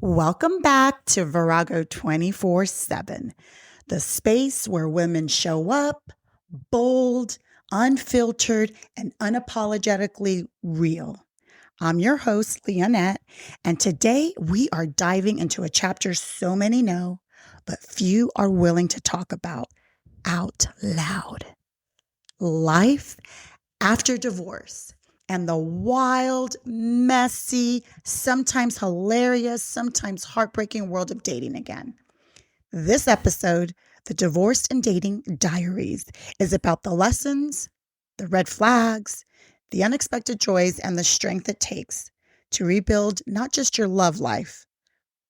Welcome back to Virago 24/7, the space where women show up, bold, unfiltered, and unapologetically real. I'm your host, Leonette, and today we are diving into a chapter so many know, but few are willing to talk about out loud. Life after divorce. And the wild, messy, sometimes hilarious, sometimes heartbreaking world of dating again. This episode, The Divorced and Dating Diaries, is about the lessons, the red flags, the unexpected joys, and the strength it takes to rebuild not just your love life,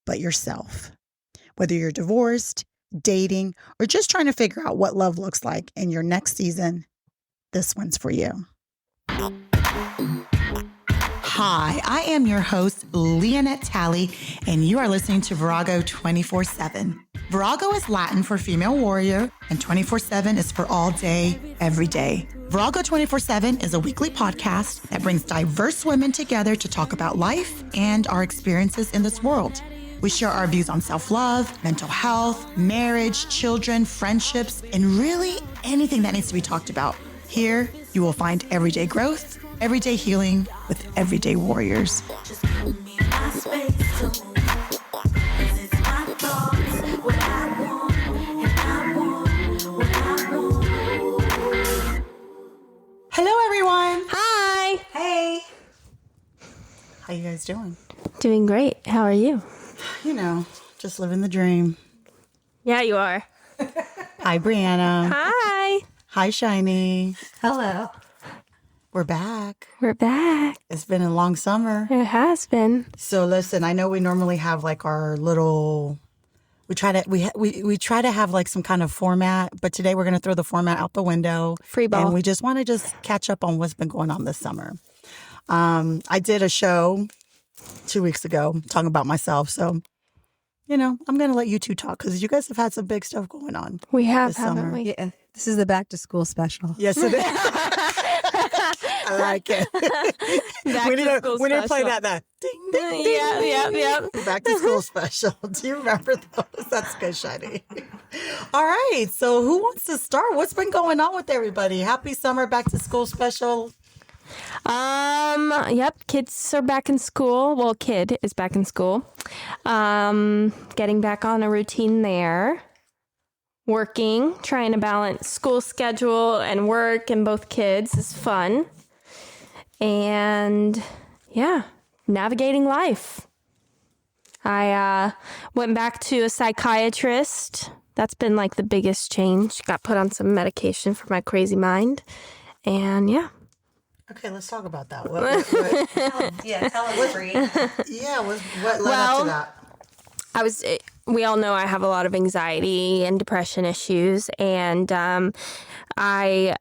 but yourself. Whether you're divorced, dating, or just trying to figure out what love looks like in your next season, this one's for you. Hi, I am your host, Leonette Talley, and you are listening to Virago 24/7. Virago is Latin for female warrior, and 24/7 is for all day, every day. Virago 24/7 is a weekly podcast that brings diverse women together to talk about life and our experiences in this world. We share our views on self-love, mental health, marriage, children, friendships, and really anything that needs to be talked about. Here, you will find everyday growth, everyday healing with everyday warriors. Hello, everyone. Hi. Hey. How you guys doing? Doing great. How are you? You know, just living the dream. Yeah, you are. Hi, Briana. Hi. Hi, Shiny. Hello. We're back. We're back. It's been a long summer. It has been. So listen, I know we normally have like our little, we try to have like some kind of format, but today we're going to throw the format out the window. Free ball. And we just want to just catch up on what's been going on this summer. I did a show 2 weeks ago talking about myself. So, you know, I'm going to let you two talk because you guys have had some big stuff going on. We have, this haven't summer. we? Yeah, this is the back to school special. Yes, it is. I like it. we need to play that ding, ding, ding. Yep. Back to school special. Do you remember those? That's good, Shiny. All right. So who wants to start? What's been going on with everybody? Happy summer back to school special. Yep. Kids are back in school. Well, kid is back in school. Getting back on a routine there. Working, trying to balance school schedule and work and both kids is fun. And yeah, navigating life. I went back to a psychiatrist. That's been like the biggest change. Got put on some medication for my crazy mind. And yeah. Okay, let's talk about that. Tell us, Bree. What led up to that? We all know I have a lot of anxiety and depression issues, and I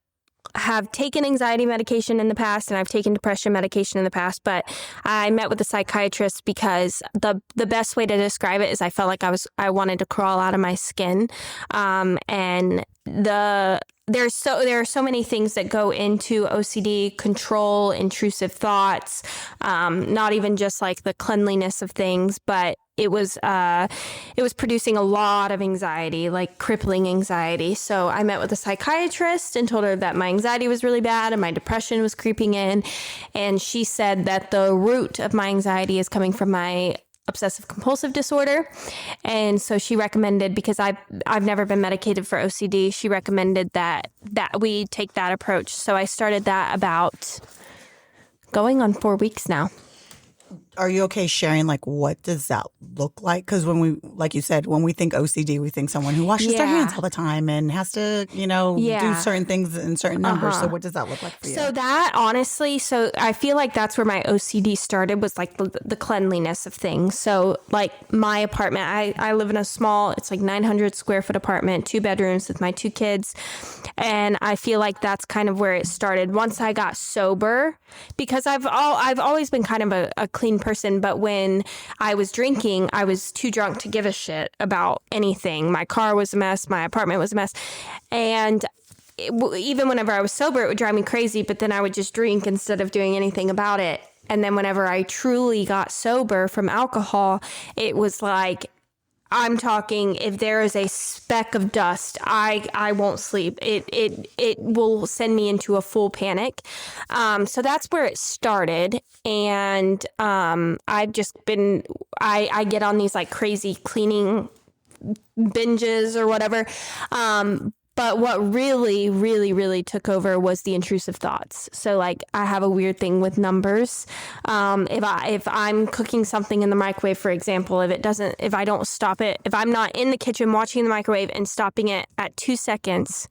have taken anxiety medication in the past, and I've taken depression medication in the past, but I met with a psychiatrist because the best way to describe it is I felt like I wanted to crawl out of my skin, and there are so many things that go into OCD: control, intrusive thoughts, not even just like the cleanliness of things, but it was producing a lot of anxiety, like crippling anxiety. So I met with a psychiatrist and told her that my anxiety was really bad and my depression was creeping in. And she said that the root of my anxiety is coming from my obsessive compulsive disorder. And so she recommended, because I've never been medicated for OCD, she recommended that we take that approach. So I started that about going on 4 weeks now. Are you okay sharing, like, what does that look like? Because when we, like you said, when we think OCD, we think someone who washes their hands all the time and has to, do certain things in certain numbers. So what does that look like for you? So that, honestly, I feel like that's where my OCD started, was like the cleanliness of things. So like my apartment, I live in a small, it's like 900 square foot apartment, 2 bedrooms with my 2 kids. And I feel like that's kind of where it started. Once I got sober, because I've always been kind of a clean person, but when I was drinking, I was too drunk to give a shit about anything. My car was a mess. My apartment was a mess. And even whenever I was sober, it would drive me crazy, but then I would just drink instead of doing anything about it. And then whenever I truly got sober from alcohol, it was like, I'm talking, if there is a speck of dust, I won't sleep. It will send me into a full panic. So that's where it started. And I've just been, I get on these like crazy cleaning binges or whatever. But what really, really, really took over was the intrusive thoughts. So like I have a weird thing with numbers. If I'm cooking something in the microwave, for example, if I don't stop it, if I'm not in the kitchen watching the microwave and stopping it at 2 seconds,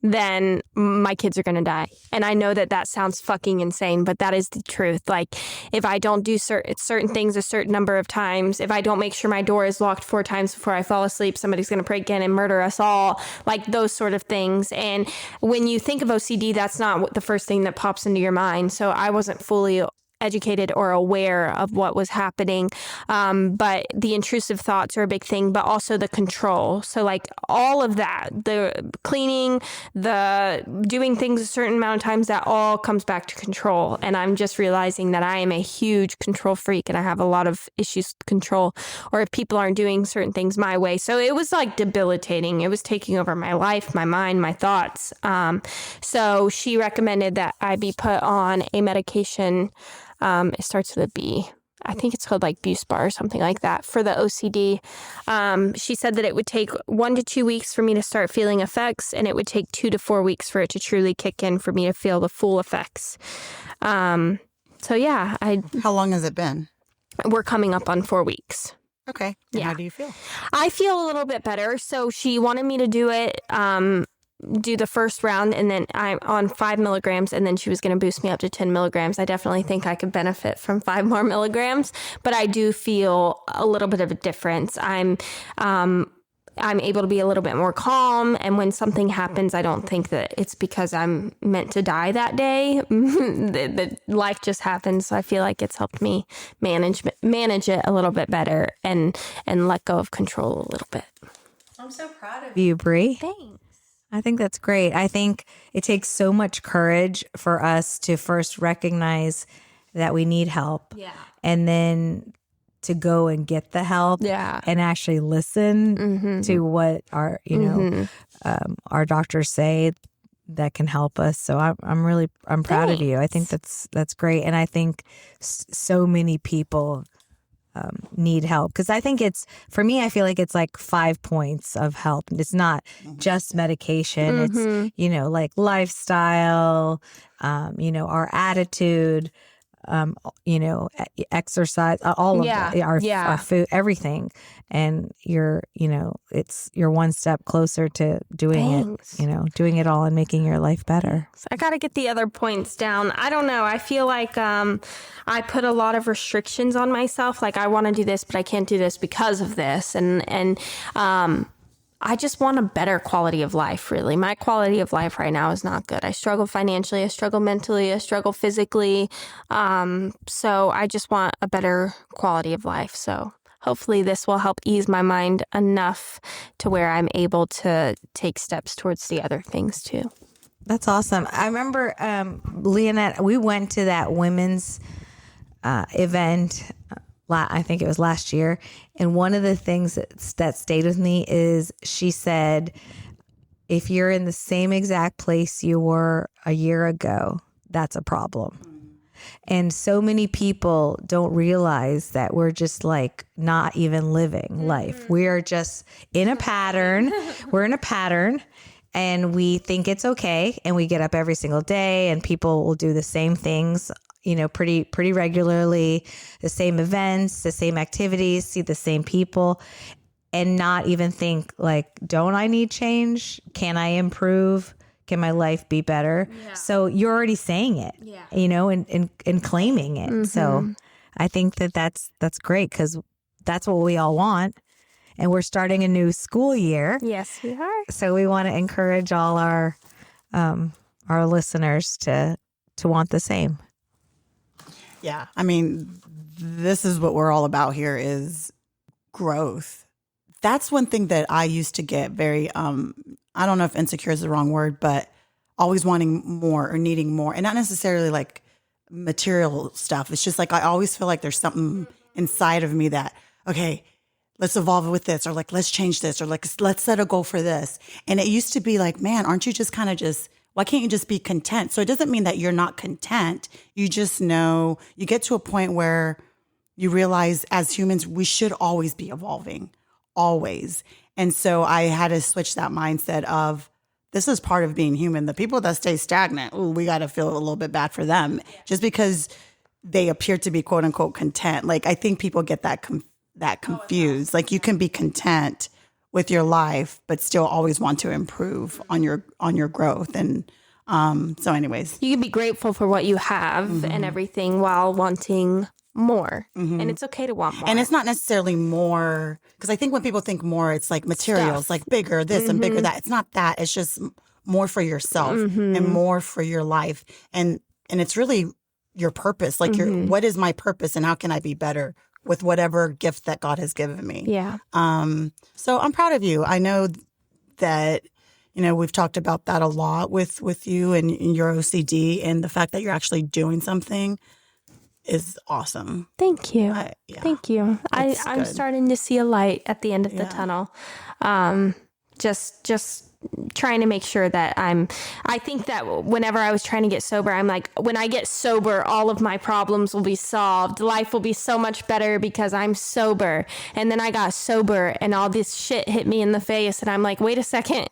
then my kids are going to die. And I know that sounds fucking insane, but that is the truth. Like if I don't do certain things a certain number of times, if I don't make sure my door is locked 4 times before I fall asleep, somebody's going to break in and murder us all, like those sort of things. And when you think of OCD, that's not the first thing that pops into your mind. So I wasn't fully educated or aware of what was happening. But the intrusive thoughts are a big thing, but also the control. So like all of that, the cleaning, the doing things a certain amount of times, that all comes back to control. And I'm just realizing that I am a huge control freak and I have a lot of issues with control, or if people aren't doing certain things my way. So it was like debilitating. It was taking over my life, my mind, my thoughts. So she recommended that I be put on a medication. It starts with a B. I think it's called like Buspar or something like that for the OCD. She said that it would take 1 to 2 weeks for me to start feeling effects, and it would take 2 to 4 weeks for it to truly kick in for me to feel the full effects. So yeah, How long has it been? We're coming up on 4 weeks. Okay. And Yeah. how do you feel? I feel a little bit better. So she wanted me to do it, do the first round, and then I'm on 5 milligrams, and then she was going to boost me up to 10 milligrams. I definitely think I could benefit from 5 more milligrams, but I do feel a little bit of a difference. I'm able to be a little bit more calm, and when something happens, I don't think that it's because I'm meant to die that day. The life just happens, so I feel like it's helped me manage it a little bit better and let go of control a little bit. I'm so proud of You, Bree. Thanks. I think that's great. I think it takes so much courage for us to first recognize that we need help. Yeah. And then to go and get the help. Yeah. And actually listen to what our, our doctors say that can help us. So I'm proud of you. I think that's great. And I think so many people need help, because I think for me, I feel like it's like 5 points of help. It's not just medication. It's, like lifestyle, our attitude, exercise, all of that, our food, everything. And you're one step closer to doing it, doing it all and making your life better. So I got to get the other points down. I don't know. I feel like I put a lot of restrictions on myself. Like I want to do this, but I can't do this because of this. And I just want a better quality of life, really. My quality of life right now is not good. I struggle financially, I struggle mentally, I struggle physically. So I just want a better quality of life. So hopefully this will help ease my mind enough to where I'm able to take steps towards the other things too. That's awesome. I remember, Leonette, we went to that women's event, I think it was last year. And one of the things that stayed with me is she said, if you're in the same exact place you were a year ago, that's a problem. And so many people don't realize that we're just like not even living life. We are just in a pattern. We're in a pattern. And we think it's okay. And we get up every single day and people will do the same things, pretty regularly, the same events, the same activities, see the same people, and not even think like, don't I need change? Can I improve? Can my life be better? Yeah. So you're already saying it, and claiming it. So I think that's great, because that's what we all want. And we're starting a new school year. Yes, we are. So we want to encourage all our listeners to want the same. Yeah. I mean, this is what we're all about here, is growth. That's one thing that I used to get very, I don't know if insecure is the wrong word, but always wanting more or needing more, and not necessarily like material stuff. It's just like I always feel like there's something inside of me that, okay, let's evolve with this, or like, let's change this, or like, let's set a goal for this. And it used to be like, man, aren't you just kind of just, why can't you just be content? So it doesn't mean that you're not content. You just know, you get to a point where you realize as humans, we should always be evolving, always. And so I had to switch that mindset of, this is part of being human. The people that stay stagnant, ooh, we got to feel a little bit bad for them just because they appear to be quote unquote content. Like, I think people get that confused. Like, you can be content with your life, but still always want to improve on your growth. And so anyways, You can be grateful for what you have and everything while wanting more. And it's okay to want more. and it's not necessarily more, because I think when people think more, it's like materials, like bigger this and bigger that. It's not that. It's just more for yourself and more for your life. And it's really your purpose. Like, what is my purpose, and how can I be better with whatever gift that God has given me? Yeah. So I'm proud of you. I know that, we've talked about that a lot with you and your OCD, and the fact that you're actually doing something is awesome. Thank you. Yeah. Thank you. I'm good. starting to see a light at the end of the tunnel. Just trying to make sure that I think that whenever I was trying to get sober, I'm like, when I get sober, all of my problems will be solved. Life will be so much better because I'm sober. And then I got sober and all this shit hit me in the face. And I'm like, wait a second.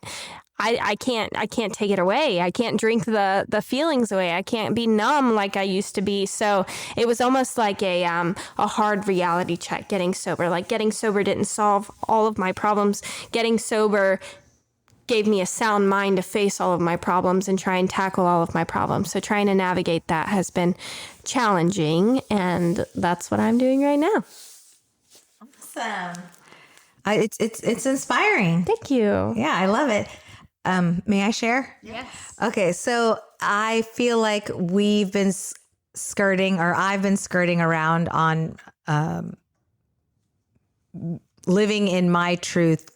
I can't take it away. I can't drink the feelings away. I can't be numb like I used to be. So it was almost like a hard reality check getting sober. Like, getting sober didn't solve all of my problems. Getting sober gave me a sound mind to face all of my problems and try and tackle all of my problems. So trying to navigate that has been challenging, and that's what I'm doing right now. Awesome. It's inspiring. Thank you. Yeah, I love it. May I share? Yes. Okay, so I feel like I've been skirting around on living in my truth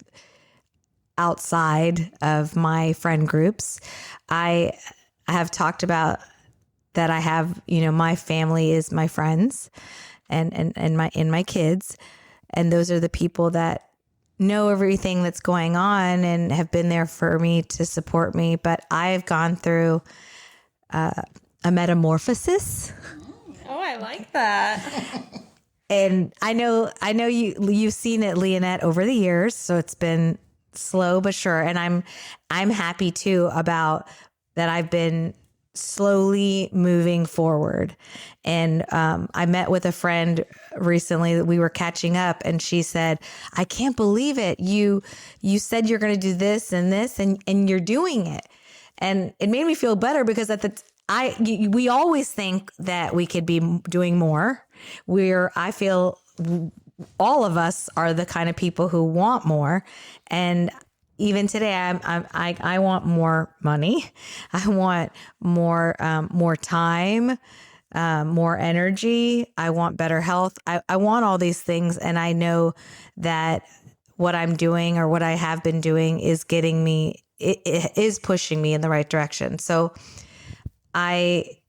outside of my friend groups. I have talked about that I have, my family is my friends and my kids, and those are the people that know everything that's going on and have been there for me to support me. But I've gone through a metamorphosis. Oh, I like that. And I know you've seen it, Leonette, over the years. So it's been slow but sure. And I'm happy too about that. I've been slowly moving forward. And I met with a friend recently that we were catching up, and she said, I can't believe it. You said you're going to do this and this, and you're doing it. And it made me feel better because we always think that we could be doing more. I feel all of us are the kind of people who want more. And even today, I want more money. I want more time, more energy. I want better health. I want all these things. And I know that what I'm doing or what I have been doing is getting me, it is pushing me in the right direction. So I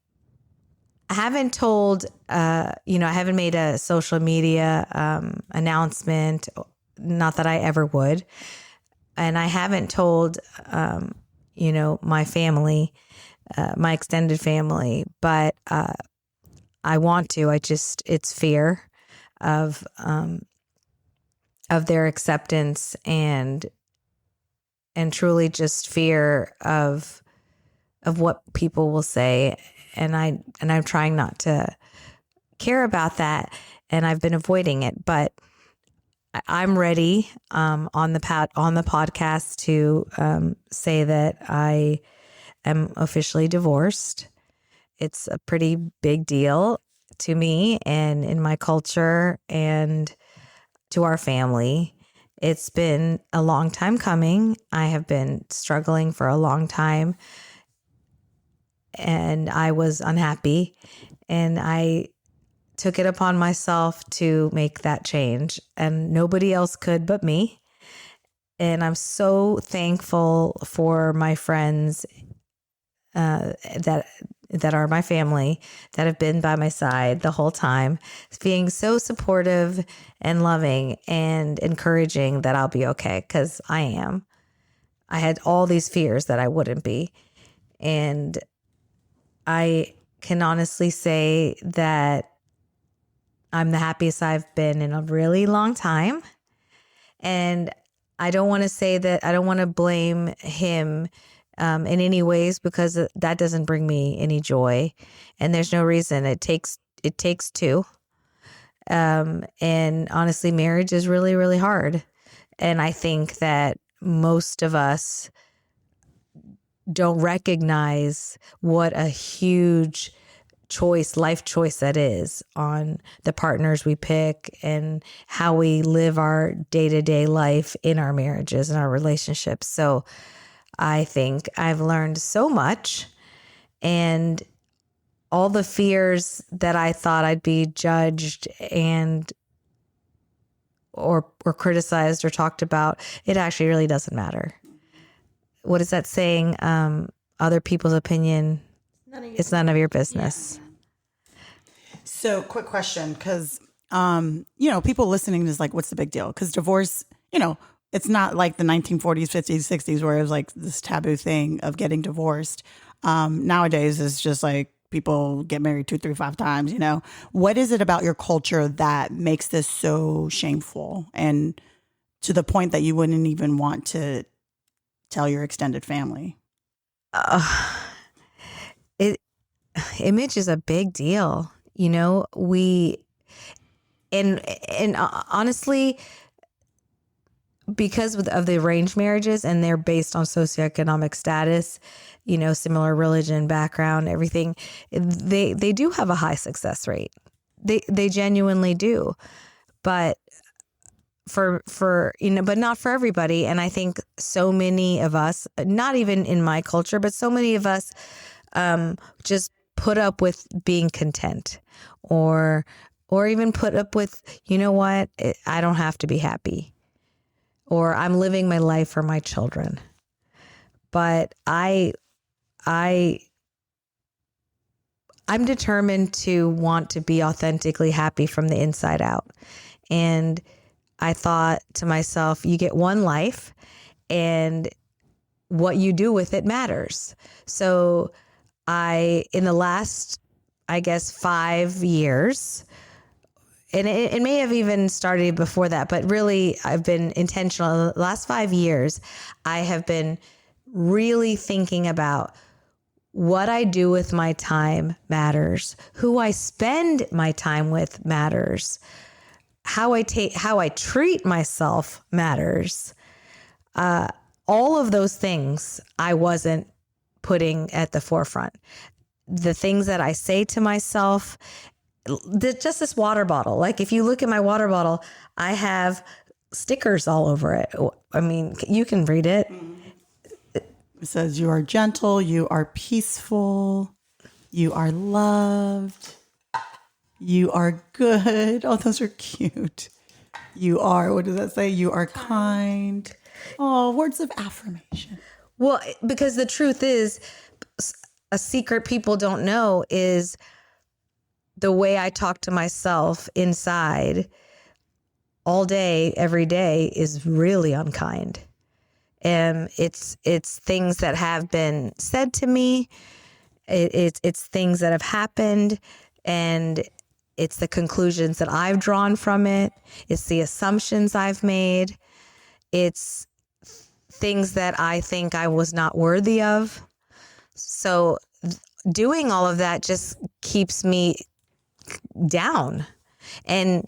haven't told, I haven't made a social media announcement, not that I ever would. And I haven't told, my family, my extended family, but I want to. It's fear of their acceptance and truly just fear of what people will say. And I'm trying not to care about that, and I've been avoiding it, but I'm ready on the podcast to say that I am officially divorced. It's a pretty big deal to me and in my culture and to our family. It's been a long time coming. I have been struggling for a long time, and I was unhappy, and I took it upon myself to make that change, and nobody else could but me. And I'm so thankful for my friends that that are my family, that have been by my side the whole time, being so supportive and loving and encouraging that I'll be okay, because I am. I had all these fears that I wouldn't be. And I can honestly say that I'm the happiest I've been in a really long time. And I don't want to say that, I don't want to blame him in any ways, because that doesn't bring me any joy. And there's no reason. It takes two. And honestly, marriage is really, really hard. And I think that most of us don't recognize what a huge life choice that is on the partners we pick and how we live our day-to-day life in our marriages and our relationships. So I think I've learned so much, and all the fears that I thought I'd be judged and or criticized or talked about, it actually really doesn't matter. What is that saying? Other people's opinion, it's none of your business. So, quick question, because people listening is like, what's the big deal? Because divorce, it's not like the 1940s, 50s, 60s where it was like this taboo thing of getting divorced. Nowadays, it's just like people get married 2, 3, 5 times. What is it about your culture that makes this so shameful, and to the point that you wouldn't even want to tell your extended family? Image is a big deal. We honestly, because of the arranged marriages, and they're based on socioeconomic status, similar religion, background, everything, they do have a high success rate. They genuinely do. But but not for everybody. And I think so many of us, not even in my culture, but so many of us just put up with being content, or even put up with, I don't have to be happy, or I'm living my life for my children. But I'm determined to want to be authentically happy from the inside out. And I thought to myself, you get one life, and what you do with it matters. So in the last, I guess, 5 years, and it may have even started before that, but really I've been intentional. The last 5 years, I have been really thinking about what I do with my time matters. Who I spend my time with matters. How I treat myself matters. All of those things I wasn't putting at the forefront. The things that I say to myself, just this water bottle. Like, if you look at my water bottle, I have stickers all over it. I mean, you can read it. It says, you are gentle, you are peaceful, you are loved, you are good. Oh, those are cute. You are, what does that say? You are kind. Oh, words of affirmation. Well, because the truth is, a secret people don't know is the way I talk to myself inside all day, every day, is really unkind. And it's things that have been said to me. It's things that have happened, and it's the conclusions that I've drawn from it. It's the assumptions I've made. It's things that I think I was not worthy of. So doing all of that just keeps me down. And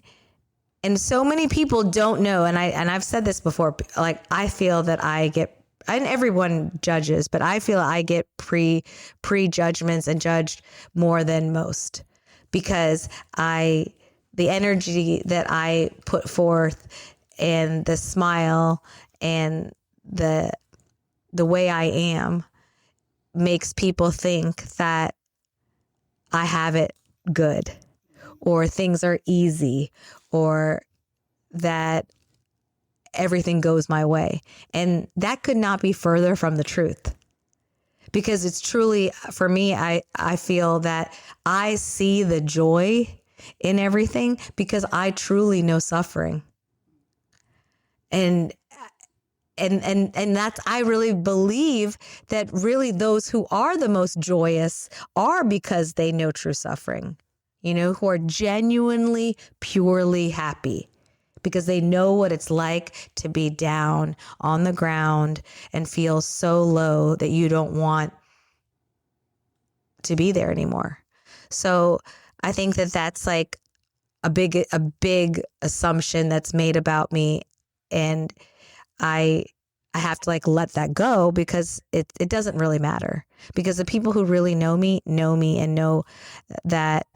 so many people don't know, and I've said this before, like, I feel that I get, and everyone judges, but I feel I get prejudgments and judged more than most, because the energy that I put forth, and the smile, and the way I am, makes people think that I have it good, or things are easy, or that everything goes my way. And that could not be further from the truth, because it's truly, for me, I feel that I see the joy in everything because I truly know suffering. And that's, I really believe that really those who are the most joyous are because they know true suffering, who are genuinely, purely happy because they know what it's like to be down on the ground and feel so low that you don't want to be there anymore. So I think that that's like a big assumption that's made about me. And I have to like let that go because it doesn't really matter, because the people who really know me and know that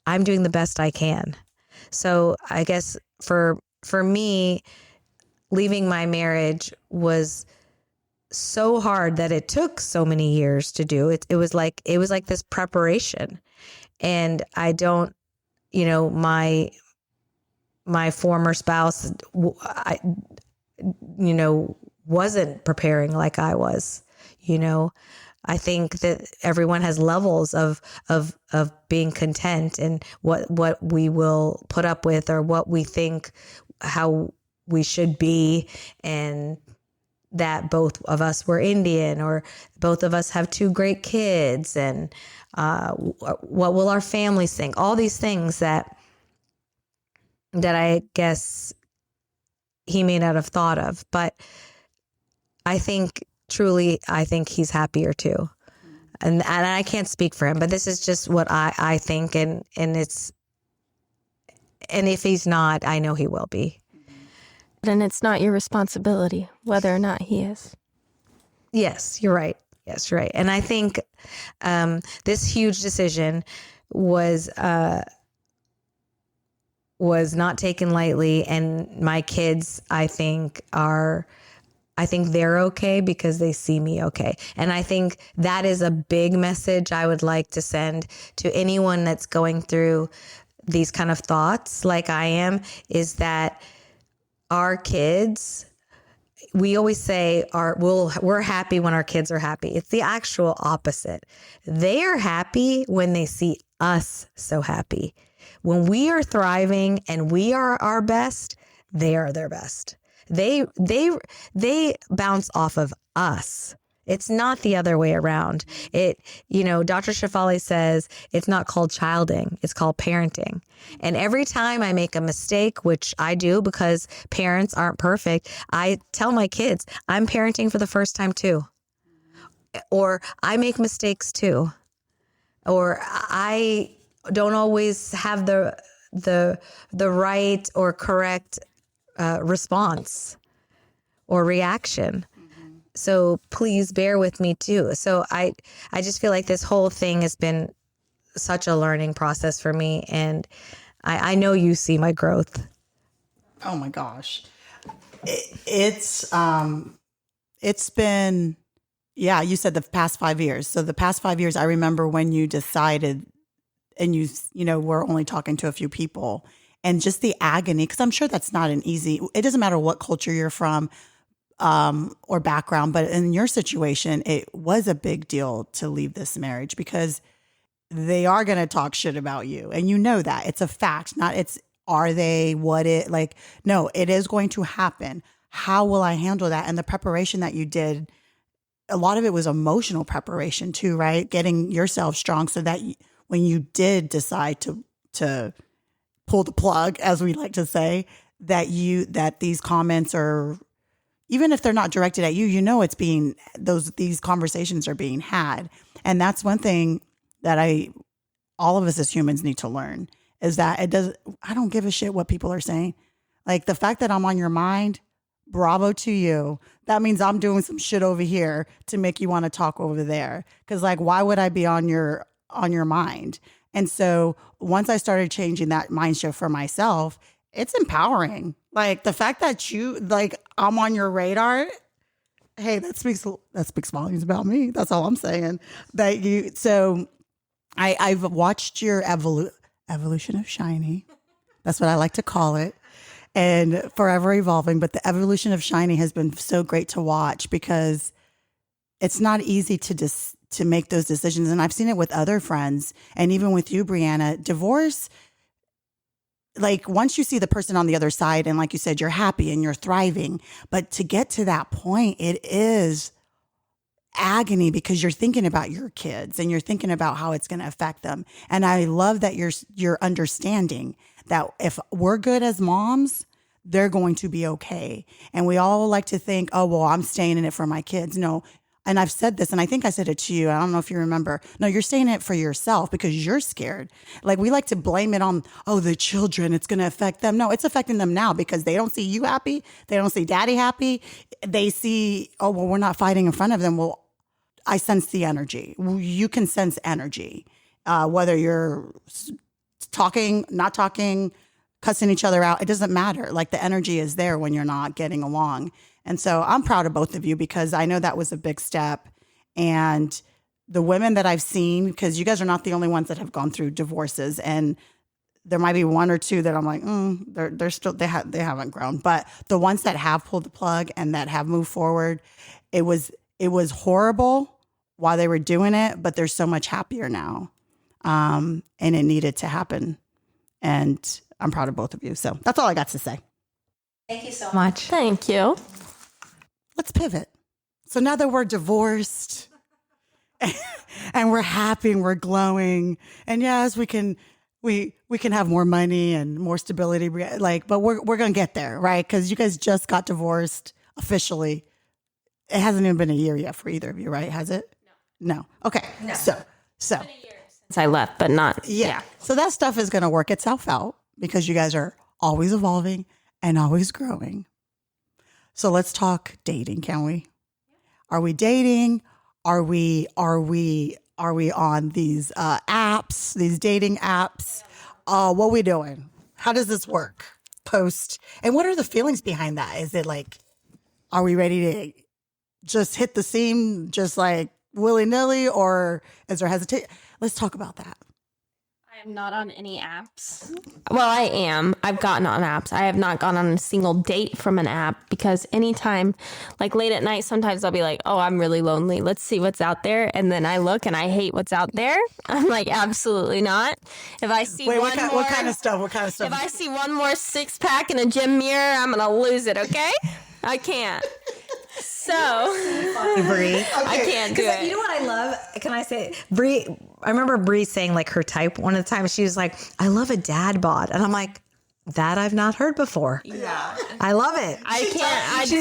I'm doing the best I can. So I guess for me, leaving my marriage was so hard that it took so many years to do. It was like this preparation. And I don't, my former spouse, wasn't preparing like I was. I think that everyone has levels of being content and what we will put up with, or what we think how we should be, and that both of us were Indian, or both of us have 2 great kids, and what will our families think? All these things that I guess he may not have thought of, but I think he's happier too. And I can't speak for him, but this is just what I think. And if he's not, I know he will be. And it's not your responsibility whether or not he is. Yes, you're right. Yes, you're right. And I think this huge decision was not taken lightly. And my kids, I think they're okay because they see me okay. And I think that is a big message I would like to send to anyone that's going through these kind of thoughts like I am, is that our kids, we always say we're happy when our kids are happy. It's the actual opposite. They are happy when they see us so happy. When we are thriving and we are our best, they are their best. They bounce off of us. It's not the other way around. Dr. Shefali says it's not called childing, it's called parenting. And every time I make a mistake, which I do because parents aren't perfect, I tell my kids, I'm parenting for the first time too. Or I make mistakes too. Or I don't always have the right or correct response or reaction. So please bear with me too. So I just feel like this whole thing has been such a learning process for me. And I know you see my growth. Oh my gosh. It's been, yeah, you said the past 5 years. So the past 5 years, I remember when you decided and you were only talking to a few people, and just the agony, because I'm sure that's not an easy, it doesn't matter what culture you're from, or background, but in your situation, it was a big deal to leave this marriage because they are going to talk shit about you. And you know that. It's a fact, not are they, no, it is going to happen. How will I handle that? And the preparation that you did, a lot of it was emotional preparation too, right? Getting yourself strong so that when you did decide to pull the plug, as we like to say, that these comments are, even if they're not directed at you, these conversations are being had. And that's one thing that all of us as humans need to learn, is that I don't give a shit what people are saying. Like, the fact that I'm on your mind, bravo to you. That means I'm doing some shit over here to make you want to talk over there. 'Cause why would I be on your mind? And so once I started changing that mind shift for myself, it's empowering. Like, the fact that I'm on your radar, hey, that speaks volumes about me. That's all I'm saying. So I've watched your evolution of Shiny. That's what I like to call it. And forever evolving. But the evolution of Shiny has been so great to watch, because it's not easy to make those decisions. And I've seen it with other friends and even with you, Briana. Divorce, like once you see the person on the other side and like you said, you're happy and you're thriving, but to get to that point, it is agony because you're thinking about your kids and you're thinking about how it's going to affect them. And I love that you're understanding that if we're good as moms, they're going to be okay. And we all like to think, oh, well, I'm staying in it for my kids. No. And I've said this, and I think I said it to you. I don't know if you remember. No, you're staying in it for yourself because you're scared. Like we like to blame it on, oh, the children, it's going to affect them. No, it's affecting them now because they don't see you happy. They don't see daddy happy. They see, oh, well, we're not fighting in front of them. Well, I sense the energy. You can sense energy, whether you're talking, not talking, cussing each other out. It doesn't matter. Like the energy is there when you're not getting along. And so I'm proud of both of you because I know that was a big step. And the women that I've seen, because you guys are not the only ones that have gone through divorces, and there might be one or two that I'm like, they're still they haven't grown. But the ones that have pulled the plug and that have moved forward, it was horrible while they were doing it, but they're so much happier now, and it needed to happen. And I'm proud of both of you. So that's all I got to say. Thank you so much. Thank you. Let's pivot. So now that we're divorced and we're happy and we're glowing, and yes, we can have more money and more stability, but we're going to get there, right? Because you guys just got divorced officially. It hasn't even been a year yet for either of you, right? Has it? No. Okay. No. So Since I left, but not. yeah. So that stuff is going to work itself out because you guys are always evolving and always growing. So let's talk dating, can we? Are we dating? Are we on these apps, these dating apps? What are we doing? How does this work post? And what are the feelings behind that? Is it like, are we ready to just hit the seam just like willy-nilly, or is there hesitation? Let's talk about that. I am not on any apps. Well, I am. I've gotten on apps. I have not gone on a single date from an app because anytime, like late at night, sometimes I'll be like, oh, I'm really lonely. Let's see what's out there. And then I look and I hate what's out there. I'm like, absolutely not. If I see what kind of stuff? If I see one more 6-pack in a gym mirror, I'm going to lose it, okay? I can't. So, Bree. I can't do it. You know what I love? Can I say, Bree? I remember Bree saying like her type one of the times. She was like, "I love a dad bod," and I'm like, "That I've not heard before." Yeah, I love it. I can't.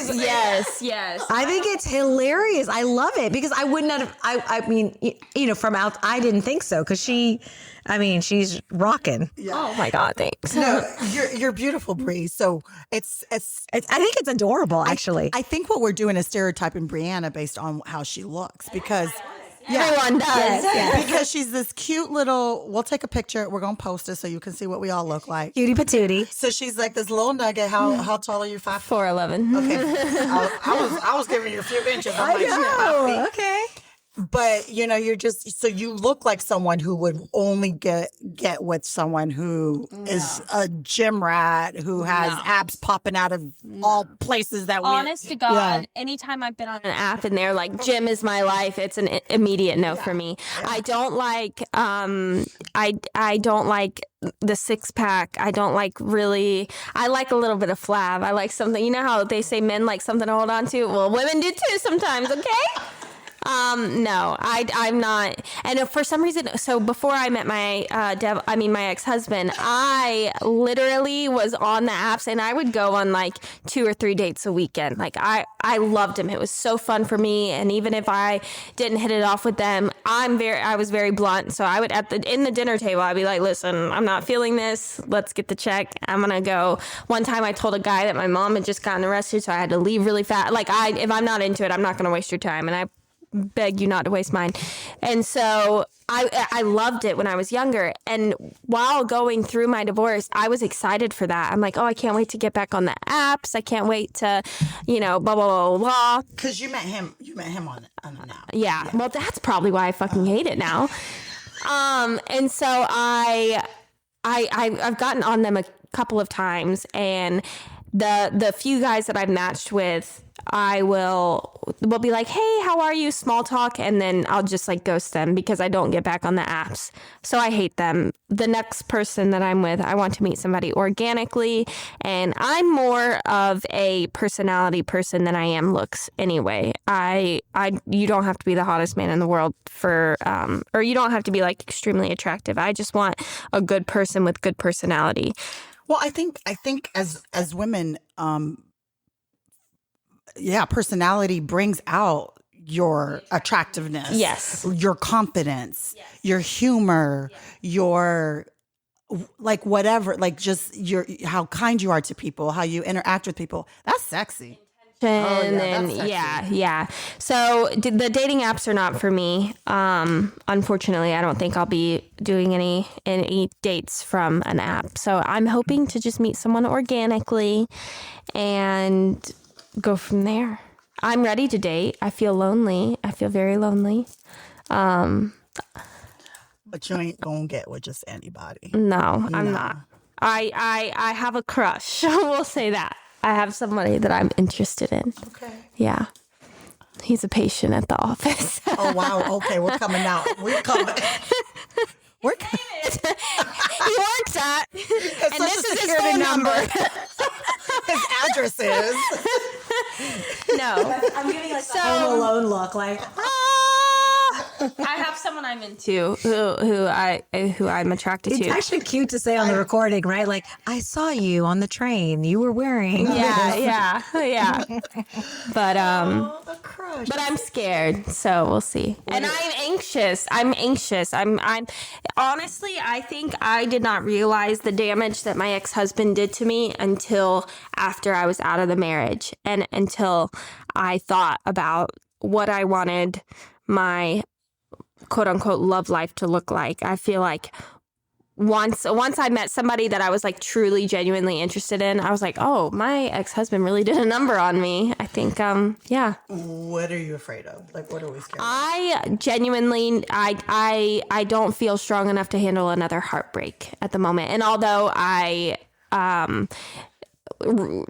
Yes. I think it's hilarious. I love it because I wouldn't have. I mean, you know, from out, I didn't think so because she's rocking. Yeah. Oh my God, thanks. No, you're beautiful, Bree. So it's I think it's adorable, actually. I think what we're doing is stereotyping Briana based on how she looks because Everyone does. Yes. because she's this cute little. We'll take a picture. We're gonna post it so you can see what we all look like. Cutie patootie. So she's like this little nugget. How tall are you? 5'4"? 4'11". Okay, I was giving you a few inches. I'm like, know. Okay. But you know, you're just so you look like someone who would only get with someone who is a gym rat who has abs popping out of all places that we. Honest to God, anytime I've been on an app and they're like, "Gym is my life," it's an immediate no for me. Yeah. I don't like. I don't like the 6-pack. I don't like really. I like a little bit of flab. I like something. You know how they say men like something to hold on to? Well, women do too sometimes. Okay. No, I'm not. And for some reason, so before I met my my ex-husband, I literally was on the apps and I would go on like 2 or 3 dates a weekend. Like I loved him. It was so fun for me. And even if I didn't hit it off with them, I was very blunt. So I would in the dinner table, I'd be like, listen, I'm not feeling this. Let's get the check. I'm going to go. One time I told a guy that my mom had just gotten arrested. So I had to leave really fast. Like if I'm not into it, I'm not going to waste your time. And I beg you not to waste mine. And so I loved it when I was younger. And while going through my divorce, I was excited for that. I'm like, oh, I can't wait to get back on the apps. I can't wait to, blah, blah, blah, blah. Because you met him on an app. Yeah. Well, that's probably why I fucking hate it now. And so I've gotten on them a couple of times, and the few guys that I've matched with, I will be like, hey, how are you? Small talk. And then I'll just like ghost them because I don't get back on the apps. So I hate them. The next person that I'm with, I want to meet somebody organically. And I'm more of a personality person than I am looks anyway. You don't have to be the hottest man in the world or you don't have to be like extremely attractive. I just want a good person with good personality. Well, I think as women, personality brings out your attractiveness. Yes. Your confidence, your humor, your like whatever, like just how kind you are to people, how you interact with people. That's sexy. Yeah. So the dating apps are not for me. Unfortunately, I don't think I'll be doing any dates from an app. So I'm hoping to just meet someone organically and go from there. I'm ready to date. I feel lonely. I feel very lonely. But you ain't gonna get with just anybody. No, I'm not. I have a crush. We'll say that. I have somebody that I'm interested in. Okay. Yeah. He's a patient at the office. Oh, wow. Okay, we're coming out. We're coming. He works at. And this is his phone number. His address is. No. I'm giving like the Home Alone look, like, I have someone I'm into who I'm attracted it's to. actually cute to say on the recording, right? Like, I saw you on the train. You were wearing. Yeah. But The crush. but I'm scared, so we'll see. And I'm anxious. I'm honestly, I think I did not realize the damage that my ex-husband did to me until after I was out of the marriage and until I thought about what I wanted my quote unquote love life to look like. I feel like once I met somebody that I was like truly genuinely interested in, I was like, oh, my ex-husband really did a number on me. I think yeah. What are you afraid of? Like, what are we scared of? I genuinely I don't feel strong enough to handle another heartbreak at the moment. And although I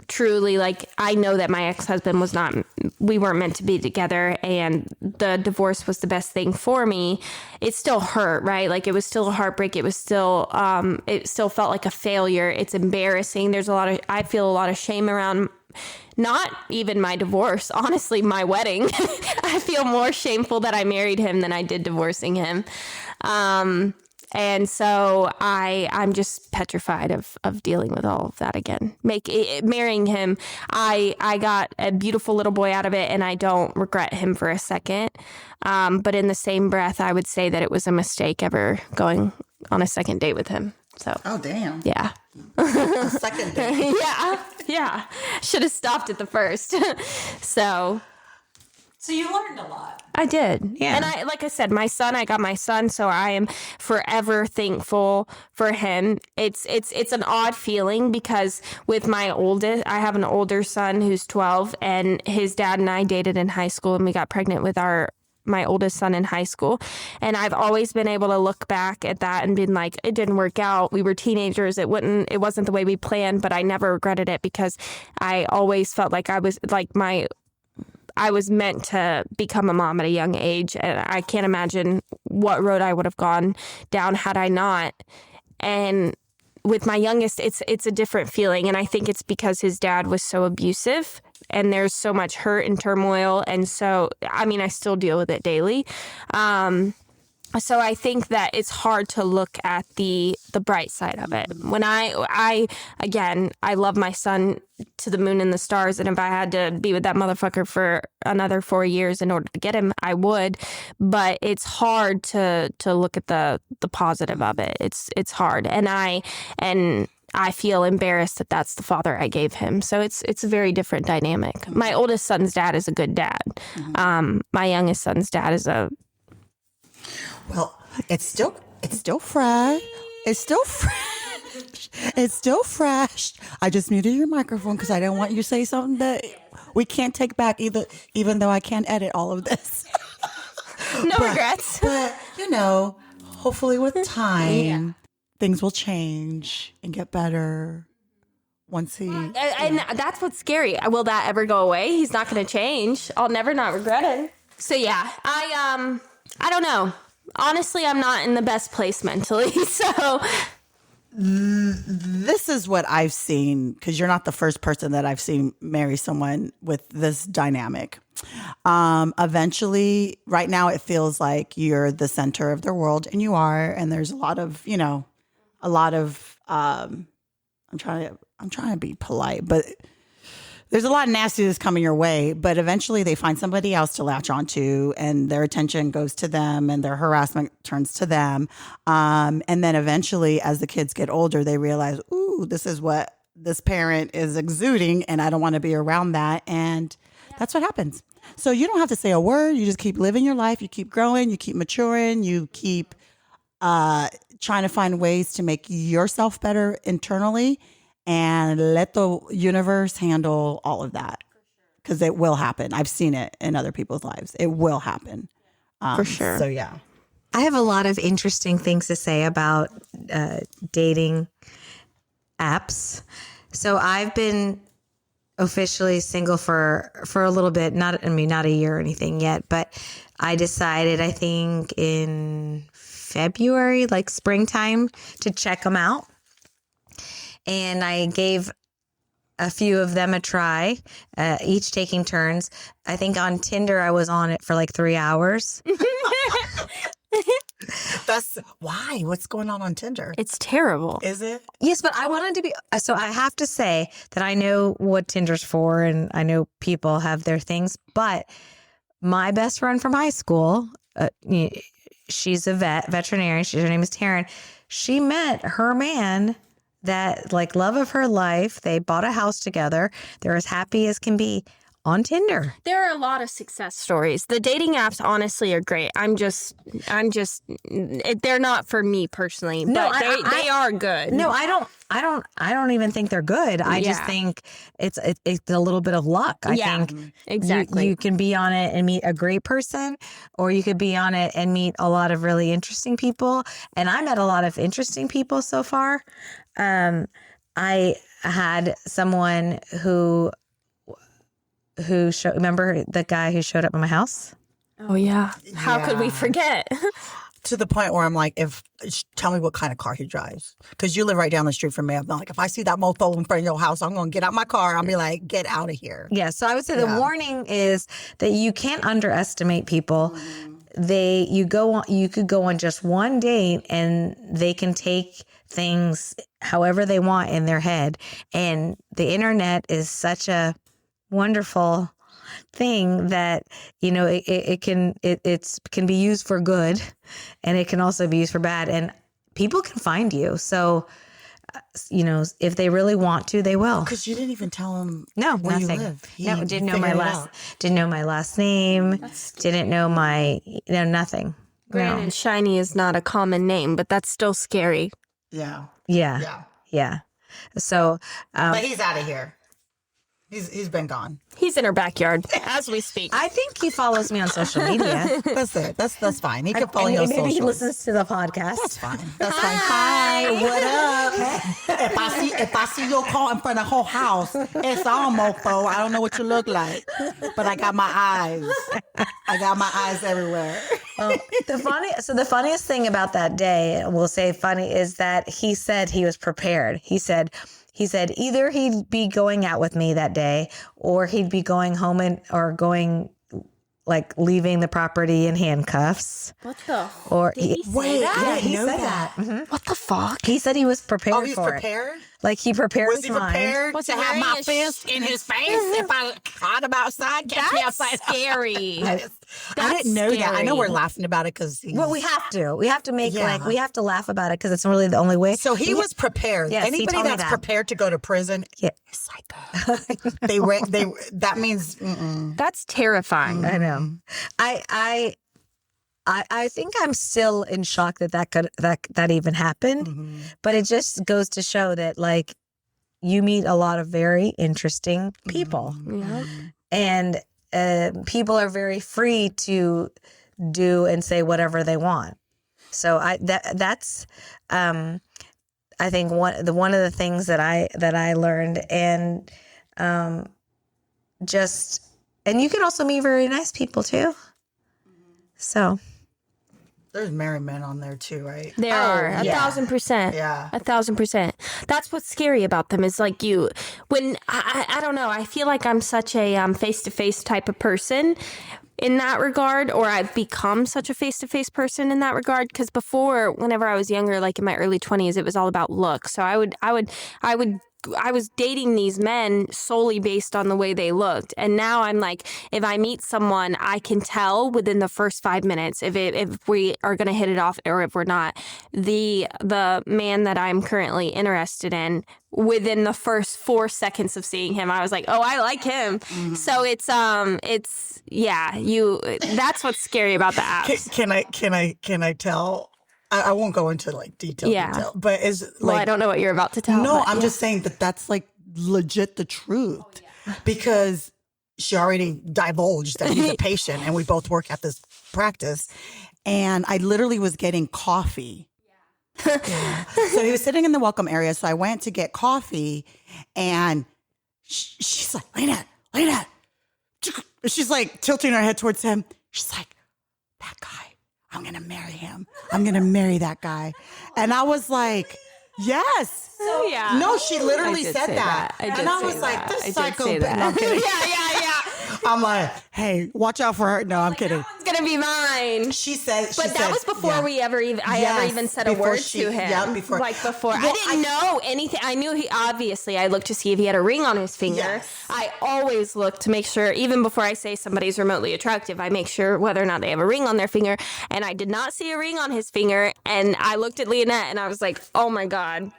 truly, like, I know that my ex-husband we weren't meant to be together and the divorce was the best thing for me, it still hurt, right? Like, it was still a heartbreak. It still felt like a failure. It's embarrassing. I feel a lot of shame around not even my divorce, honestly, my wedding. I feel more shameful that I married him than I did divorcing him. And so I'm just petrified of dealing with all of that again. Marrying him, I got a beautiful little boy out of it, and I don't regret him for a second. But in the same breath, I would say that it was a mistake ever going on a second date with him. So. Oh, damn. Yeah. A second date. Yeah. Should have stopped at the first. So you learned a lot. I did. Yeah. And like I said, I got my son, so I am forever thankful for him. It's an odd feeling because with I have an older son who's 12, and his dad and I dated in high school, and we got pregnant with my oldest son in high school. And I've always been able to look back at that and been like, it didn't work out. We were teenagers. It wasn't the way we planned, but I never regretted it because I always felt like I was meant to become a mom at a young age, and I can't imagine what road I would have gone down had I not. And with my youngest, it's a different feeling, and I think it's because his dad was so abusive, and there's so much hurt and turmoil, and so, I mean, I still deal with it daily. So I think that it's hard to look at the bright side of it. When I love my son to the moon and the stars, and if I had to be with that motherfucker for another 4 years in order to get him, I would. But it's hard to look at the positive of it. It's hard, and I feel embarrassed that that's the father I gave him. So it's a very different dynamic. My oldest son's dad is a good dad. My youngest son's dad is a. Well, it's still fresh. It's still fresh. It's still fresh. I just muted your microphone because I didn't want you to say something that we can't take back even though I can't edit all of this. No regrets. But, hopefully with time, things will change and get better. once he. And that's what's scary. Will that ever go away? He's not going to change. I'll never not regret it. So yeah, I don't know. Honestly, I'm not in the best place mentally. So This is what I've seen, because you're not the first person that I've seen marry someone with this dynamic. Eventually, right now, it feels like you're the center of their world, and you are. And there's a lot of, I'm trying to be polite, but there's a lot of nastiness coming your way. But eventually, they find somebody else to latch onto, and their attention goes to them, and their harassment turns to them. And then eventually, as the kids get older, they realize, ooh, this is what this parent is exuding, and I don't want to be around that. And that's what happens. So you don't have to say a word. You just keep living your life. You keep growing. You keep maturing. You keep trying to find ways to make yourself better internally, and let the universe handle all of that, because it will happen. I've seen it in other people's lives. It will happen. for sure. So yeah. I have a lot of interesting things to say about dating apps. So I've been officially single for a little bit, not a year or anything yet, but I decided, I think in February, like springtime, to check them out. And I gave a few of them a try, each taking turns. I think on Tinder, I was on it for like 3 hours. That's why. What's going on Tinder? It's terrible. Is it? Yes, but I wanted to be, so I have to say that I know what Tinder's for, and I know people have their things, but my best friend from high school, she's a veterinarian. Her name is Taryn. She met her man that, like, love of her life. They bought a house together. They're as happy as can be on Tinder. There are a lot of success stories. The dating apps honestly are great. They're not for me personally, but they are good. No, I don't even think they're good. I just think it's a little bit of luck. I think exactly. You can be on it and meet a great person, or you could be on it and meet a lot of really interesting people. And I met a lot of interesting people so far. I had someone who remember the guy who showed up at my house? Oh yeah. How could we forget? To the point where I'm like, tell me what kind of car he drives. Because you live right down the street from me. I'm like, if I see that mofo in front of your house, I'm going to get out my car. I'll be like, get out of here. Yeah. So I would say the warning is that you can't underestimate people. You could go on just one date and they can take things however they want in their head. And the internet is such a wonderful thing that, it can be used for good, and it can also be used for bad, and people can find you. So, if they really want to, they will. Because you didn't even tell him no, where nothing. you live. Didn't know my last name. Didn't know nothing. Granted, Shiny is not a common name, but that's still scary. Yeah. So, but he's out of here. He's been gone. He's in her backyard as we speak. I think he follows me on social media. That's it. That's fine. He can follow you on Maybe he socials. listens to the podcast. That's fine. That's fine. Hi, what up? If I see your car in front of her house, it's all mofo. I don't know what you look like, but I got my eyes. I got my eyes everywhere. The funniest thing about that day, we'll say funny, is that he said he was prepared. He said either he'd be going out with me that day, or he'd be going home leaving the property in handcuffs. What the? Or he say that? He said that. Mm-hmm. What the fuck? He said he was prepared. Oh, he's prepared? Like he prepared Was his he prepared mind. to have my fist in his face if I caught him outside? Catch me That's outside. scary. I didn't know that. I know we're laughing about it because Well, we have to. We have to we have to laugh about it because it's really the only way. So he was prepared. Yes, he Anybody told me that's that. prepared to go to prison is psycho. That means That's terrifying. I know. I think I'm still in shock that even happened, but it just goes to show that, like, you meet a lot of very interesting people, and people are very free to do and say whatever they want. So I think one of the things that I learned, and and you can also meet very nice people too. So There's married men on there too, right? There are 1,000%. Yeah. 1,000%. That's what's scary about them is like when I don't know, I feel like I'm such a face-to-face type of person in that regard, or I've become such a face-to-face person in that regard. Because before, whenever I was younger, like in my early 20s, it was all about looks. So I was dating these men solely based on the way they looked. And now I'm like, if I meet someone, I can tell within the first 5 minutes if we are going to hit it off or if we're not. The man that I'm currently interested in, within the first 4 seconds of seeing him, I was like, oh, I like him. Mm-hmm. So that's what's scary about the apps. Can I tell? I won't go into like detail, but I don't know what you're about to tell. No, I'm just saying that's like legit the truth, because she already divulged that he's a patient and we both work at this practice, and I literally was getting coffee. Yeah. So he was sitting in the welcome area, so I went to get coffee, and she's like, Lena. She's like tilting her head towards him. She's like, that guy. I'm going to marry him. I'm going to marry that guy. And I was like, yes. Oh, yeah. No, she literally said that. And I was like, this psycho. No, I'm kidding. Yeah. I'm like, hey, watch out for her. No, I'm kidding. That one's going to be mine. She said, that was before I ever even said a word to him. Yeah, before. Like before. Well, I didn't know anything. I knew I looked to see if he had a ring on his finger. Yes. I always look to make sure, even before I say somebody's remotely attractive, I make sure whether or not they have a ring on their finger. And I did not see a ring on his finger. And I looked at Leonette and I was like, oh my God.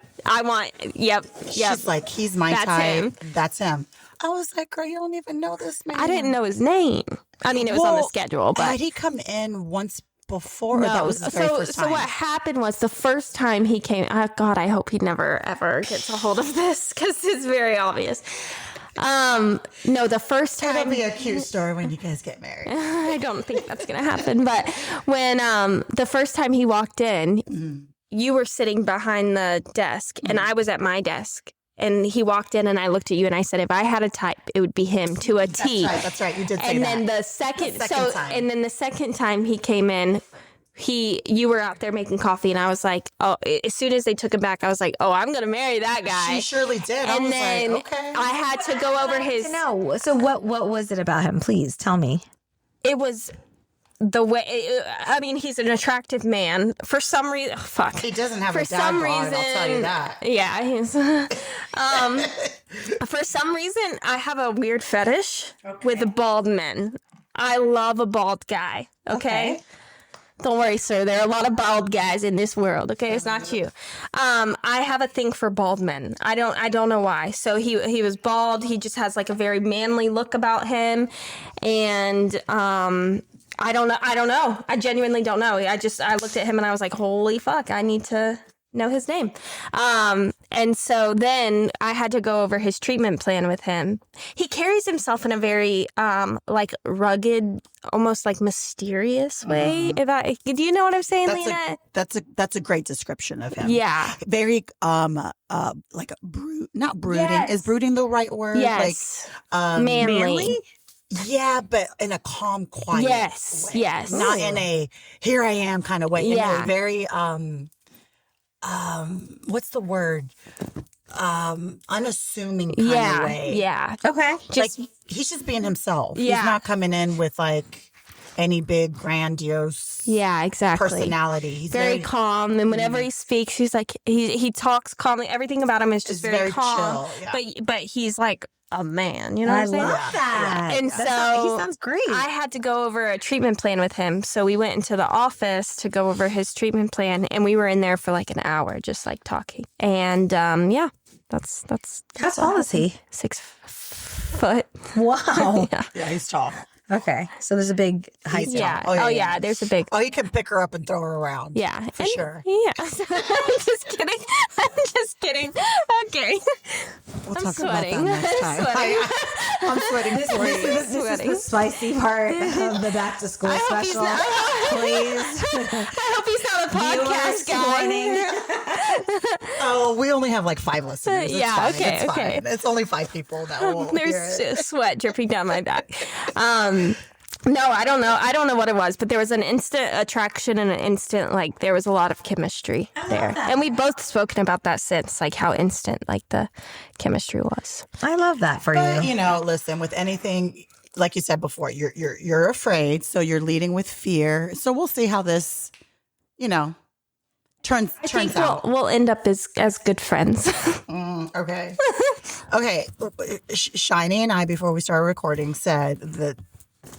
Yep. She's like, he's my That's type. Him. That's him. I was like, girl, you don't even know this man. I didn't know his name. I mean, it was on the schedule, but had he come in once before? No. Or that was his very first time? So what happened was the first time he came. God, I hope he never ever gets a hold of this because it's very obvious. No, the first time. It'll be a cute story when you guys get married. I don't think that's gonna happen. But when the first time he walked in. Mm-hmm. You were sitting behind the desk, and I was at my desk. And he walked in, and I looked at you, and I said, "If I had a type, it would be him to a T." That's right. You did say that. And then the second time he came in, you were out there making coffee, and I was like, "Oh!" As soon as they took him back, I was like, "Oh, I'm gonna marry that guy." She surely did. And then okay. I had to go over his. No. So what was it about him? Please tell me. It was. The way, I mean, he's an attractive man. For some reason, he doesn't have a dad bod, I'll tell you that. Yeah, he's. For some reason, I have a weird fetish with bald men. I love a bald guy. Okay. Don't worry, sir. There are a lot of bald guys in this world. Okay, it's not you. I have a thing for bald men. I don't know why. So he was bald. He just has like a very manly look about him, and I don't know. I genuinely don't know. I looked at him and I was like, holy fuck, I need to know his name. And so then I had to go over his treatment plan with him. He carries himself in a very like rugged, almost like mysterious way. Do you know what I'm saying, Lena? That's a great description of him. Yeah. Very like not brooding. Yes. Is brooding the right word? Yes. Like manly? Yeah, but in a calm, quiet way. Yes. Not in a here I am kind of way. Yeah. In a very what's the word? Unassuming kind of way. Yeah. Okay. Like he's just being himself. Yeah. He's not coming in with like any big grandiose personality. He's very calm, and whenever he speaks, he's like he talks calmly. Everything about him is just very calm. Chill, yeah. But he's like a man, you know what I'm saying? I love that. And he sounds great. I had to go over a treatment plan with him. So we went into the office to go over his treatment plan, and we were in there for like an hour just like talking. And that's how tall is he? 6 foot. Wow. Yeah, he's tall. Okay. So there's a big height. Yeah. Oh, yeah. There's a big. Oh, you can pick her up and throw her around. Yeah. For sure. Yeah. I'm just kidding. Okay. We'll I'm talk sweating. about that next time. I'm sweating for you. This is the spicy part of the back to school special. Please. I hope he's not a podcast guy. Oh, we only have like 5 listeners. It's Yeah, fine. okay, It's okay. fine. It's only 5 people that will hear There's it. sweat dripping down my back. No, I don't know. I don't know what it was, but there was an instant attraction and an instant, like, there was a lot of chemistry there. And we've both spoken about that since, like, how instant, like, the chemistry was. I love that for But, you. you know, listen, with anything, like you said before, you're afraid, so you're leading with fear. So we'll see how this, you know, turns out. We'll end up as good friends. Okay. Okay. Shiny and I, before we started recording, said that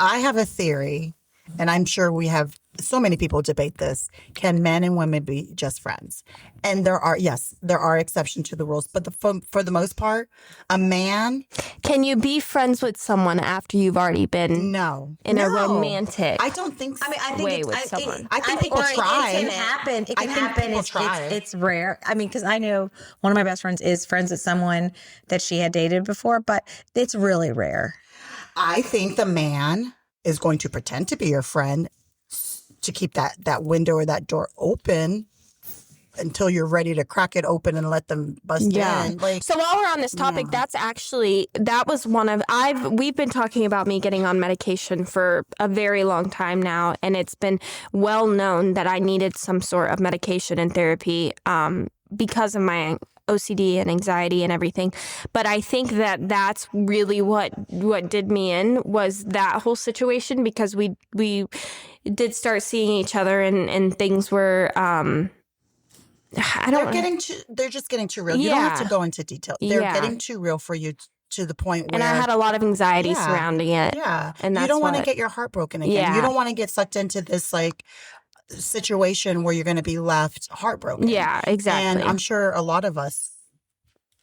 I have a theory, and I'm sure we have so many people debate this. Can men and women be just friends? And there are exceptions to the rules, but for the most part, a man. Can you be friends with someone after you've already been in a romantic? I don't think so. I mean, I think way it's, with I, someone. I think people try. It can happen. It can I think happen. people try. It's rare. I mean, because I know one of my best friends is friends with someone that she had dated before, but it's really rare. I think the man is going to pretend to be your friend to keep that window or that door open until you're ready to crack it open and let them bust in. Like, so while we're on this topic, that was one of we've been talking about me getting on medication for a very long time now, and it's been well known that I needed some sort of medication and therapy because of my OCD and anxiety and everything. But I think that that's really what did me in was that whole situation, because we did start seeing each other and things were they're just getting too real. You don't have to go into detail. They're getting too real for you to the point where. And I had a lot of anxiety surrounding it. Yeah. And that's you don't want to get your heart broken again. Yeah. You don't want to get sucked into this like situation where you're going to be left heartbroken. Yeah, exactly. And I'm sure a lot of us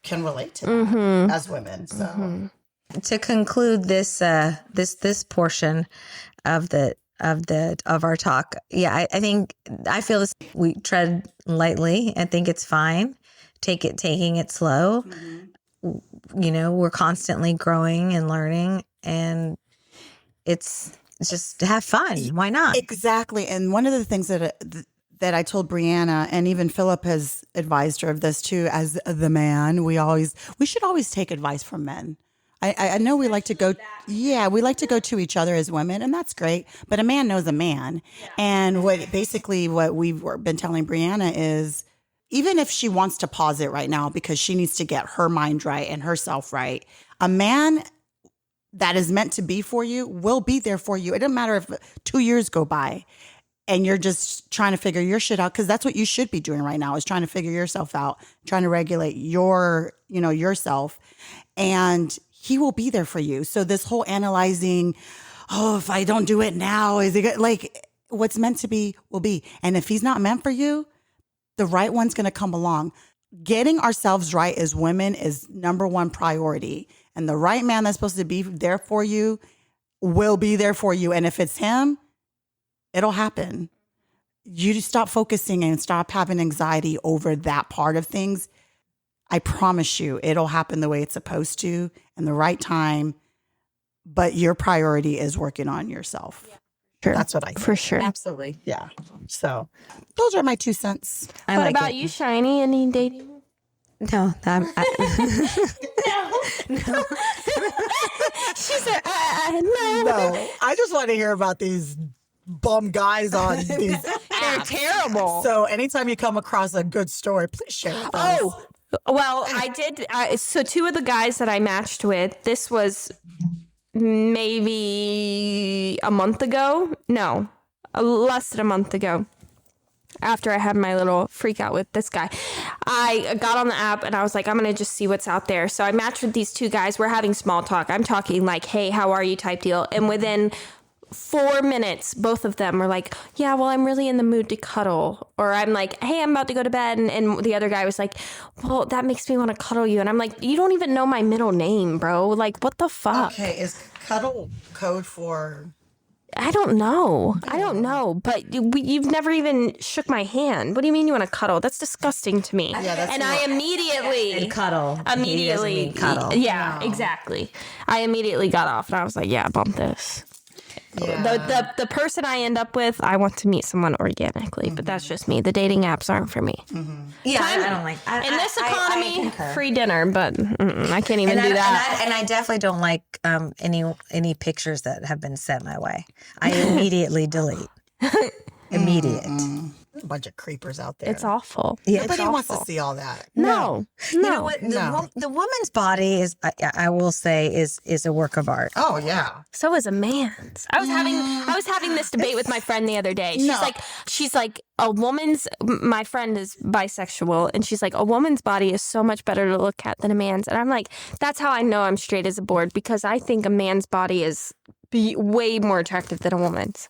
can relate to that as women. So To conclude this this portion of our talk, I think I feel this. We tread lightly. I think it's fine. Taking it slow. You know, we're constantly growing and learning, and it's just have fun. Why not? Exactly. And one of the things that I told Briana, and even Philip has advised her of this too, as the man, we should always take advice from men. I know we like to go, we like to go to each other as women, and that's great. But a man knows a man. And what we've been telling Briana is, even if she wants to pause it right now because she needs to get her mind right and herself right, a man that is meant to be for you will be there for you. It doesn't matter if 2 years go by and you're just trying to figure your shit out, because that's what you should be doing right now, is trying to figure yourself out, trying to regulate yourself, and he will be there for you. So this whole analyzing, if I don't do it now, is it good? Like, what's meant to be will be. And if he's not meant for you, the right one's going to come along. Getting ourselves right as women is number one priority. And the right man that's supposed to be there for you will be there for you. And if it's him, it'll happen. You just stop focusing and stop having anxiety over that part of things. I promise you, it'll happen the way it's supposed to in the right time. But your priority is working on yourself. Yeah. Sure. That's what I think. For sure. Absolutely. Yeah. So those are my 2 cents. What about you, Shiny? Any dating? No, No. She said, no. No, I just want to hear about these bum guys on these They're terrible. So anytime you come across a good story, please share with us. Oh, well, I did. So 2 of the guys that I matched with, this was maybe a month ago. No, less than a month ago. After I had my little freak out with this guy, I got on the app and I was like, I'm going to just see what's out there. So I matched with these 2 guys. We're having small talk. I'm talking like, hey, how are you type deal. And within 4 minutes, both of them were like, yeah, well, I'm really in the mood to cuddle. Or I'm like, hey, I'm about to go to bed. And the other guy was like, well, that makes me want to cuddle you. And I'm like, you don't even know my middle name, bro. Like, what the fuck? Okay, is cuddle code for I don't know. But you've never even shook my hand. What do you mean you want to cuddle? That's disgusting to me. Yeah, that's and I immediately And cuddle. He doesn't immediately mean cuddle. Yeah, exactly. I immediately got off and I was like, yeah, bump this. Yeah. The person I end up with, I want to meet someone organically, but that's just me. The dating apps aren't for me. Yeah, I don't like. In this I economy, concur. free dinner, but I can't even do that. And I definitely don't like any pictures that have been sent my way. I immediately delete. Immediate. A bunch of creepers out there. It's awful. Yeah, Nobody wants to see all that. No. You know what? The woman's body is, I will say, is a work of art. Oh yeah. So is a man's. I was having this debate with my friend the other day. She's like a woman's. My friend is bisexual, and she's like, a woman's body is so much better to look at than a man's. And I'm like, that's how I know I'm straight as a board, because I think a man's body is way more attractive than a woman's.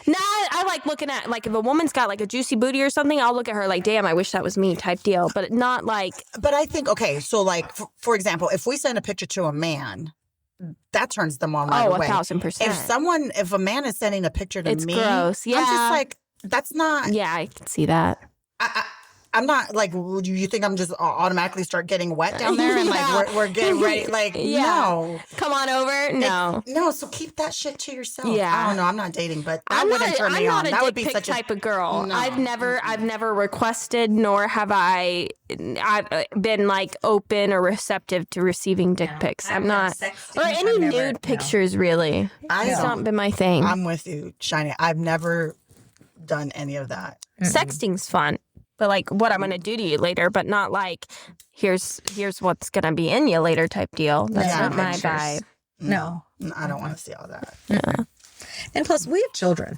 Now I like looking at, like, if a woman's got like a juicy booty or something, I'll look at her like, damn, I wish that was me type deal. But not like. But I think, okay, so like, for example, if we send a picture to a man, that turns them on right away. 1,000%. If a man is sending a picture to It's me, gross. Yeah. I'm just like, that's not. Yeah, I can see that. I'm not like, would you think I'm just automatically start getting wet down there and like we're getting ready? Like, no. Come on over. No. No, so keep that shit to yourself. Yeah. I don't know. I'm not dating, but that wouldn't turn me on. That would be such a type of girl. No. I've never requested, nor have I've been like open or receptive to receiving dick pics. I'm not, or any nude pictures really. It's not been my thing. I'm with you, Shiny. I've never done any of that. Sexting's fun. But like what I'm going to do to you later, but not like here's what's going to be in you later type deal. That's not my vibe. No. I don't want to see all that. Yeah. And plus, we have children.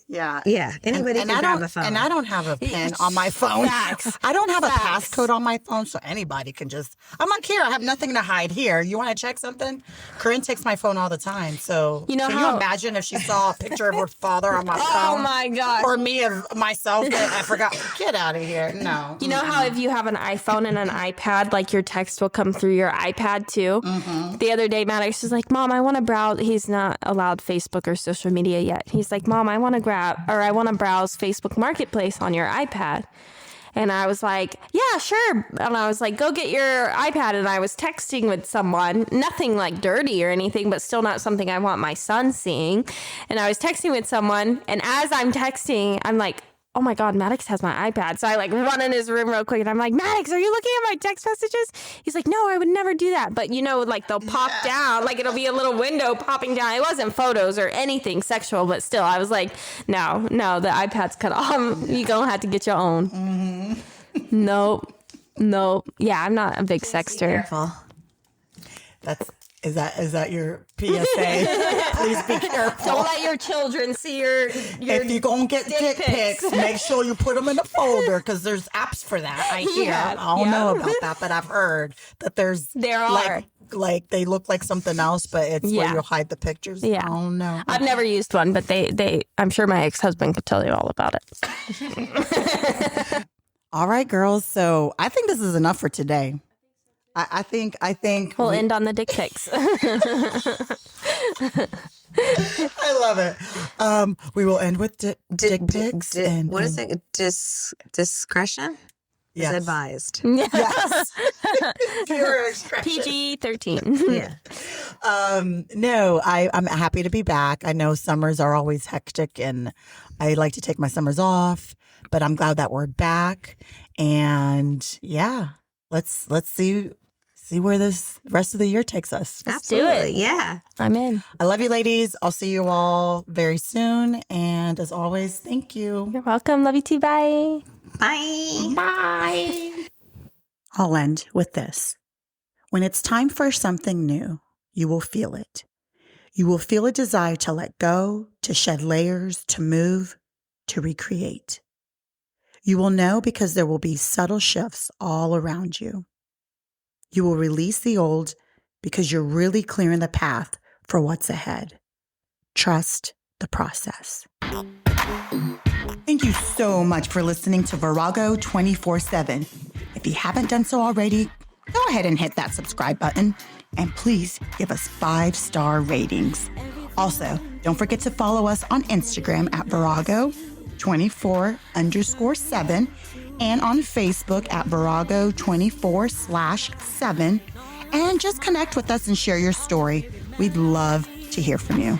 Yeah. Anybody can grab a phone. And I don't have a pin on my phone. Facts. I don't have a passcode on my phone, so anybody can just. I'm like, here, I have nothing to hide here. You want to check something? Corinne takes my phone all the time. So You know can how- you imagine if she saw a picture of her father on my phone? Oh my gosh. Or me of myself that I forgot. Get out of here. No. You know how if you have an iPhone and an iPad, like your text will come through your iPad too? Mm-hmm. The other day, Maddox was like, Mom, I want to browse. He's not allowed Facebook or social media yet. He's like, Mom, I want to browse Facebook Marketplace on your iPad. And I was like, yeah, sure. And I was like, go get your iPad. And I was texting with someone, nothing like dirty or anything, but still not something I want my son seeing. And I was texting with someone. And as I'm texting, I'm like, oh my God, Maddox has my iPad. So I like run in his room real quick and I'm like, Maddox, are you looking at my text messages? He's like, no, I would never do that. But you know, like they'll pop down, like it'll be a little window popping down. It wasn't photos or anything sexual, but still I was like, no, the iPad's cut off. You're going to have to get your own. Mm-hmm. Nope. Yeah, I'm not a big sexter. Careful. Is that your PSA? Please be careful. Don't let your children see your if you're going to get dick pics, make sure you put them in a folder because there's apps for that. I hear. Yeah, I don't know about that, but I've heard that There are. Like they look like something else, but it's where you'll hide the pictures. Yeah. I don't know. I've never used one, but they I'm sure my ex-husband could tell you all about it. All right, girls. So I think this is enough for today. I think We'll end on the dick pics. I love it. We will end with dick pics. What is it? Discretion is advised. Yes. Pure expression. PG-13. Yeah. No, I'm happy to be back. I know summers are always hectic and I like to take my summers off, but I'm glad that we're back. And yeah, let's see where this rest of the year takes us. Let's do it. Yeah. I'm in. I love you, ladies. I'll see you all very soon. And as always, thank you. You're welcome. Love you too. Bye. Bye. Bye. I'll end with this. When it's time for something new, you will feel it. You will feel a desire to let go, to shed layers, to move, to recreate. You will know because there will be subtle shifts all around you. You will release the old because you're really clearing the path for what's ahead. Trust the process. Thank you so much for listening to Virago 24/7. If you haven't done so already, go ahead and hit that subscribe button and please give us 5-star ratings. Also, don't forget to follow us on Instagram at Virago24_7 and on Facebook at Virago24/7. And just connect with us and share your story. We'd love to hear from you.